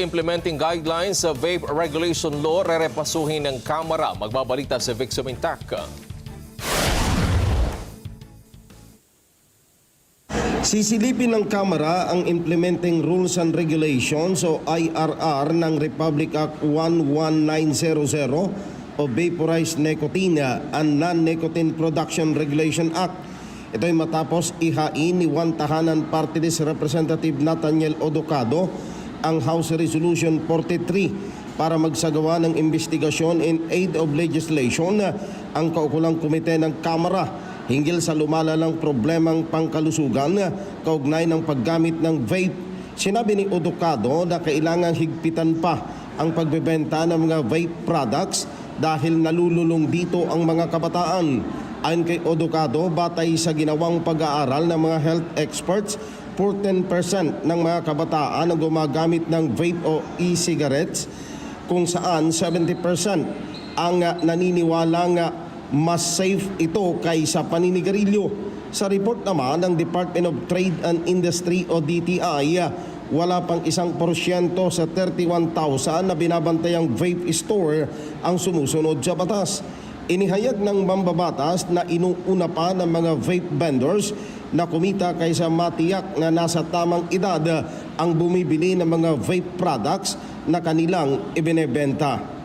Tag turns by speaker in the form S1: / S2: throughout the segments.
S1: Implementing guidelines sa vape regulation law, rerepasuhin ng Kamara. Magbabalita sa Vic Sumintac.
S2: Sisilipin ng Kamara ang Implementing Rules and Regulations o IRR ng Republic Act 11900 o Vaporized Nicotine and Non-Nicotine Production Regulation Act. Ito ay matapos ihain ni One Tahanan Party List Representative Nathaniel Odocado ang House Resolution 43 para magsagawa ng investigasyon in aid of legislation ang kaukulang komite ng Kamara hinggil sa lumalalang problemang pangkalusugan kaugnay ng paggamit ng vape. Sinabi ni Odocado na kailangang higpitan pa ang pagbebenta ng mga vape products dahil nalululong dito ang mga kabataan. Ayon kay Odocado, batay sa ginawang pag-aaral ng mga health experts, 14% ng mga kabataan ang gumagamit ng vape o e-cigarettes, kung saan 70% ang naniniwalang mas safe ito kaysa paninigarilyo. Sa report naman ng Department of Trade and Industry o DTI, wala pang 1% sa 31,000 na binabantayang vape store ang sumusunod sa batas. Inihayag ng mambabatas na inuuna pa ng mga vape vendors na kumita kaysa matiyak na nasa tamang edad ang bumibili ng mga vape products na kanilang ibinebenta.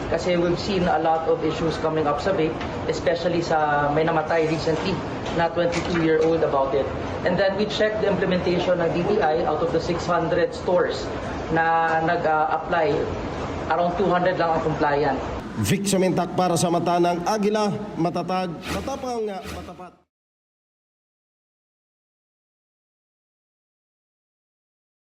S3: Kasi we've seen a lot of issues coming up sa vape, especially sa may namatay recently na 22-year-old about it. And then we checked the implementation ng DTI out of the 600 stores na nag-apply. Around 200 lang ang compliant.
S2: Vic Sumintac para sa mata ng Agila, matatag, matapang, matapat.